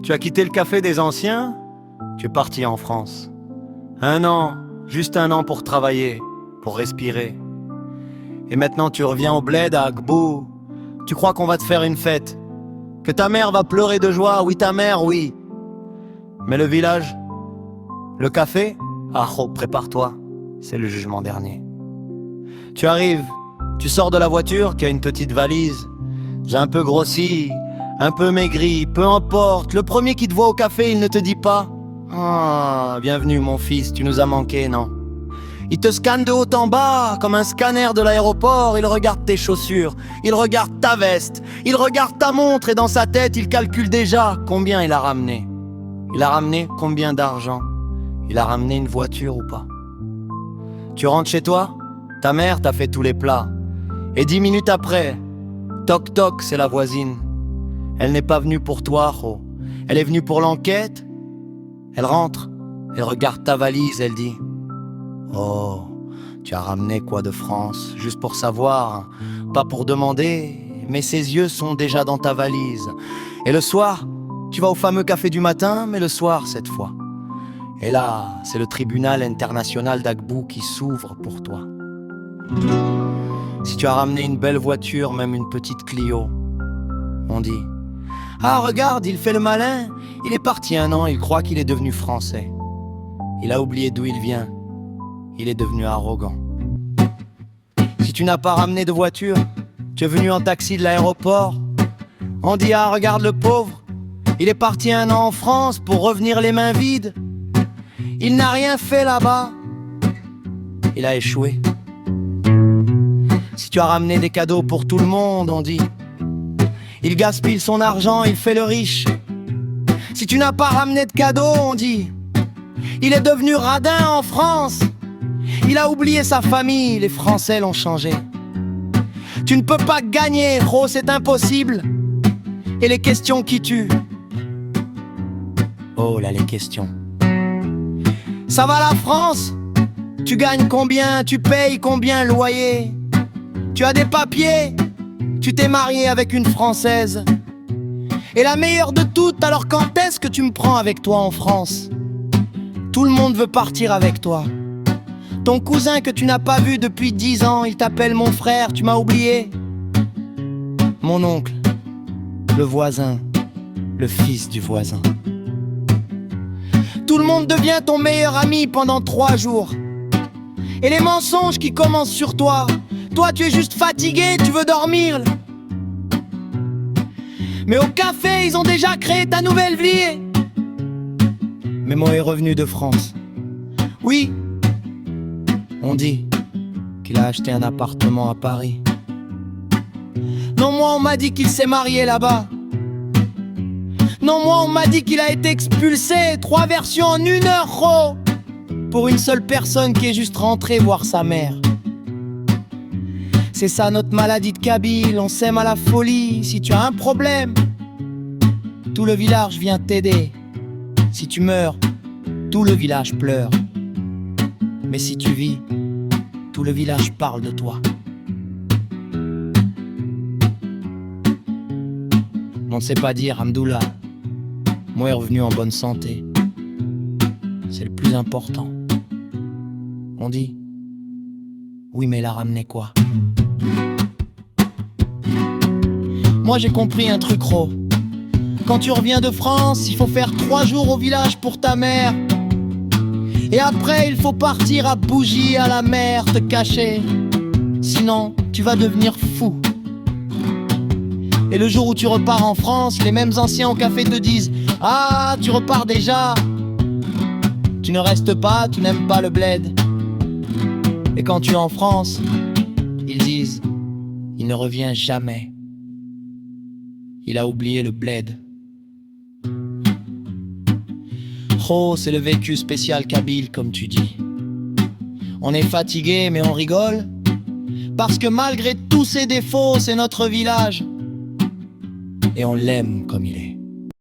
Tu as quitté le café des anciens, tu es parti en France. 1 an, juste 1 an pour travailler, pour respirer. Et maintenant tu reviens au bled à Gbou. Tu crois qu'on va te faire une fête, que ta mère va pleurer de joie. Oui, ta mère, oui. Mais le village, le café, ah oh, prépare-toi, c'est le jugement dernier. Tu arrives, tu sors de la voiture qui a une petite valise. J'ai un peu grossi, un peu maigri, peu importe. Le premier qui te voit au café, il ne te dit pas « Ah, bienvenue mon fils, tu nous as manqué, non ?» Il te scanne de haut en bas, comme un scanner de l'aéroport. Il regarde tes chaussures, il regarde ta veste, il regarde ta montre et dans sa tête, il calcule déjà combien il a ramené. Il a ramené combien d'argent? Il a ramené une voiture ou pas? Tu rentres chez toi, ta mère t'a fait tous les plats. Et 10 minutes après, toc toc, c'est la voisine. Elle n'est pas venue pour toi, oh. Elle est venue pour l'enquête. Elle rentre, elle regarde ta valise, elle dit « Oh, tu as ramené quoi de France? Juste pour savoir, pas pour demander, mais ses yeux sont déjà dans ta valise. Et le soir, tu vas au fameux café du matin, mais le soir cette fois. Et là, c'est le tribunal international d'Agbou qui s'ouvre pour toi. Si tu as ramené une belle voiture, même une petite Clio, on dit « Ah, regarde, il fait le malin, il est parti 1 an, il croit qu'il est devenu français. Il a oublié d'où il vient, il est devenu arrogant. » Si tu n'as pas ramené de voiture, tu es venu en taxi de l'aéroport, on dit « Ah, regarde le pauvre, il est parti 1 an en France pour revenir les mains vides. Il n'a rien fait là-bas, il a échoué. » Si tu as ramené des cadeaux pour tout le monde, on dit « Il gaspille son argent, il fait le riche. » Si tu n'as pas ramené de cadeaux, on dit « Il est devenu radin en France. Il a oublié sa famille, les Français l'ont changé. » Tu ne peux pas gagner, gros, c'est impossible. Et les questions qui tuent. Oh là, les questions. Ça va la France? Tu gagnes combien? Tu payes combien le loyer? Tu as des papiers? Tu t'es marié avec une Française. Et la meilleure de toutes, alors quand est-ce que tu me prends avec toi en France? Tout le monde veut partir avec toi. Ton cousin que tu n'as pas vu depuis 10 ans, il t'appelle mon frère, tu m'as oublié. Mon oncle, le voisin, le fils du voisin. Tout le monde devient ton meilleur ami pendant 3 jours. Et les mensonges qui commencent sur toi. Toi, tu es juste fatigué, tu veux dormir. Mais au café, ils ont déjà créé ta nouvelle vie. Mémo est revenu de France. Oui, on dit qu'il a acheté un appartement à Paris. Non, moi, on m'a dit qu'il s'est marié là-bas. Non, moi, on m'a dit qu'il a été expulsé. 3 versions en 1 heure, oh, pour une seule personne qui est juste rentrée voir sa mère. C'est ça notre maladie de Kabyle, on s'aime à la folie. Si tu as un problème, tout le village vient t'aider. Si tu meurs, tout le village pleure. Mais si tu vis, tout le village parle de toi. On ne sait pas dire Hamdoullah, moi est revenu en bonne santé. C'est le plus important. On dit, oui mais il a ramené quoi? Moi j'ai compris un truc gros. Quand tu reviens de France, il faut faire 3 jours au village pour ta mère. Et après il faut partir à bougie à la mer, te cacher. Sinon tu vas devenir fou. Et le jour où tu repars en France, les mêmes anciens au café te disent « Ah, tu repars déjà. Tu ne restes pas, tu n'aimes pas le bled. » Et quand tu es en France, ils disent « Il ne revient jamais. Il a oublié le bled. » Oh, c'est le vécu spécial kabyle, comme tu dis. On est fatigué, mais on rigole. Parce que malgré tous ses défauts, c'est notre village. Et on l'aime comme il est.